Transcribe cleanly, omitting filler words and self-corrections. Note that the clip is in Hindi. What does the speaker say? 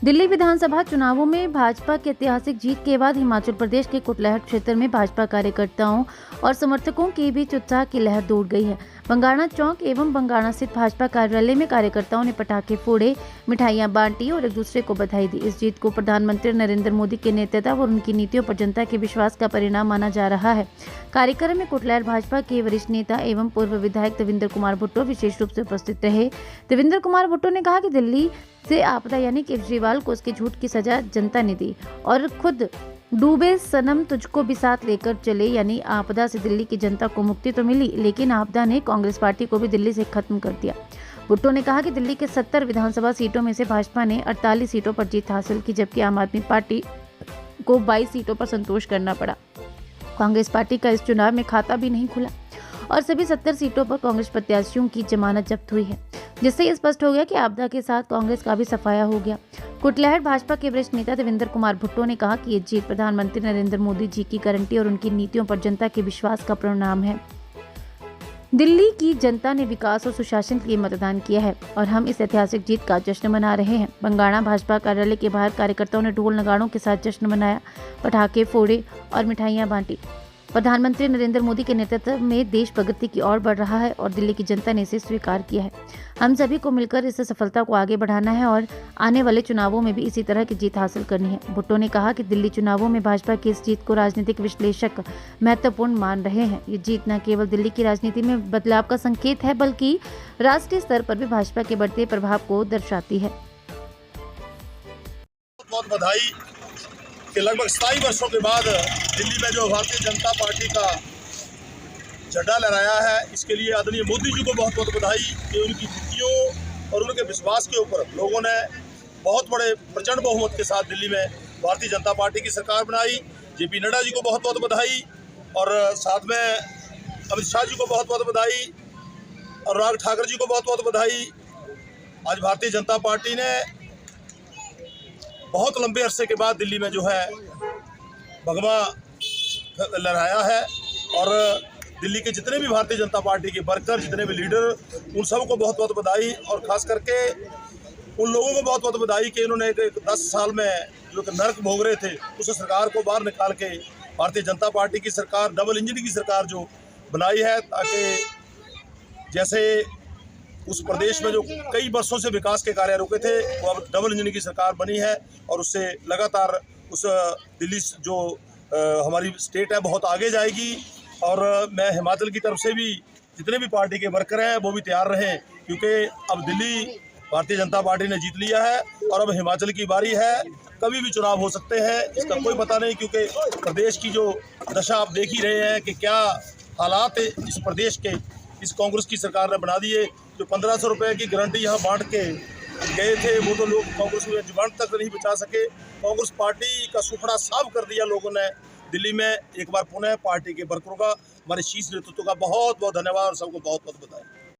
दिल्ली विधानसभा चुनावों में भाजपा की ऐतिहासिक जीत के बाद हिमाचल प्रदेश के कुटलैहड़ क्षेत्र में भाजपा कार्यकर्ताओं और समर्थकों के बीच उत्साह की लहर दौड़ गई है। बंगाणा चौक एवं बंगाणा स्थित भाजपा कार्यालय में कार्यकर्ताओं ने पटाखे फोड़े, मिठाइयां बांटी और एक दूसरे को बधाई दी। इस जीत को प्रधानमंत्री नरेंद्र मोदी के नेतृत्व और उनकी नीतियों पर जनता के विश्वास का परिणाम माना जा रहा है। कार्यक्रम में कुटलैहड़ भाजपा के वरिष्ठ नेता एवं पूर्व विधायक देवेंद्र कुमार भुट्टो विशेष रूप से उपस्थित रहे। देवेंद्र कुमार भुट्टो ने कहा कि दिल्ली से आपदा यानी केजरीवाल को उसके झूठ की सजा जनता ने दी और खुद डूबे सनम तुझको भी साथ लेकर चले यानी आपदा से दिल्ली की जनता को मुक्ति तो मिली, लेकिन आपदा ने कांग्रेस पार्टी को भी दिल्ली से खत्म कर दिया। भुट्टो ने कहा कि दिल्ली के 70 विधानसभा सीटों में से भाजपा ने 48 सीटों पर जीत हासिल की, जबकि आम आदमी पार्टी को 22 सीटों पर संतोष करना पड़ा। कांग्रेस पार्टी का इस चुनाव में खाता भी नहीं खुला और सभी 70 सीटों पर कांग्रेस प्रत्याशियों की जमानत जब्त हुई है, जिससे ये स्पष्ट हो गया कि आपदा के साथ कांग्रेस का भी सफाया हो गया। कुटलैहड़ भाजपा के वरिष्ठ नेता देवेंद्र कुमार भुट्टो ने कहा कि ये जीत प्रधानमंत्री नरेंद्र मोदी जी की गारंटी और उनकी नीतियों पर जनता के विश्वास का परिणाम है। दिल्ली की जनता ने विकास और सुशासन के लिए मतदान किया है और हम इस ऐतिहासिक जीत का जश्न मना रहे हैं। बंगाणा भाजपा कार्यालय के बाहर कार्यकर्ताओं ने ढोल नगाड़ों के साथ जश्न मनाया, पटाखे फोड़े और मिठाइयां बांटी। प्रधानमंत्री नरेंद्र मोदी के नेतृत्व में देश प्रगति की ओर बढ़ रहा है और दिल्ली की जनता ने इसे स्वीकार किया है। हम सभी को मिलकर इस सफलता को आगे बढ़ाना है और आने वाले चुनावों में भी इसी तरह की जीत हासिल करनी है। भुट्टो ने कहा कि दिल्ली चुनावों में भाजपा की इस जीत को राजनीतिक विश्लेषक महत्वपूर्ण मान रहे हैं। ये जीत न केवल दिल्ली की राजनीति में बदलाव का संकेत है, बल्कि राष्ट्रीय स्तर पर भी भाजपा के बढ़ते प्रभाव को दर्शाती है। बहुत बधाई कि लगभग 27 वर्षों के बाद दिल्ली में जो भारतीय जनता पार्टी का झंडा लहराया है, इसके लिए आदरणीय मोदी जी को बहुत बहुत बधाई कि उनकी नीतियों और उनके विश्वास के ऊपर लोगों ने बहुत बड़े प्रचंड बहुमत के साथ दिल्ली में भारतीय जनता पार्टी की सरकार बनाई। जेपी नड्डा जी को बहुत बहुत बधाई और साथ में अमित शाह जी को बहुत बहुत बधाई, अनुराग ठाकुर जी को बहुत बहुत बधाई। आज भारतीय जनता पार्टी ने बहुत लंबे अरसे के बाद दिल्ली में जो है भगवा लहराया है और दिल्ली के जितने भी भारतीय जनता पार्टी के वर्कर, जितने भी लीडर, उन सबको बहुत बहुत बधाई और ख़ास करके उन लोगों को बहुत बहुत बधाई कि इन्होंने एक 10 साल में जो नर्क भोग रहे थे उस सरकार को बाहर निकाल के भारतीय जनता पार्टी की सरकार, डबल इंजन की सरकार जो बनाई है, ताकि जैसे उस प्रदेश में जो कई वर्षों से विकास के कार्य रुके थे वो अब डबल इंजन की सरकार बनी है और उससे लगातार उस दिल्ली जो हमारी स्टेट है बहुत आगे जाएगी। और मैं हिमाचल की तरफ से भी जितने भी पार्टी के वर्कर हैं वो भी तैयार रहें, क्योंकि अब दिल्ली भारतीय जनता पार्टी ने जीत लिया है और अब हिमाचल की बारी है। कभी भी चुनाव हो सकते हैं, इसका कोई पता नहीं, क्योंकि प्रदेश की जो दशा आप देख ही रहे हैं कि क्या हालात इस प्रदेश के इस कांग्रेस की सरकार ने बना दिए। जो 1500 रुपये की गारंटी यहाँ बांट के गए थे वो तो लोग कांग्रेस में जुबान तक नहीं बचा सके। कांग्रेस पार्टी का सुखड़ा साफ कर दिया लोगों ने दिल्ली में। एक बार पुनः पार्टी के वर्करों का, हमारे शीर्ष नेतृत्व का बहुत बहुत धन्यवाद और सबको बहुत बहुत बधाई।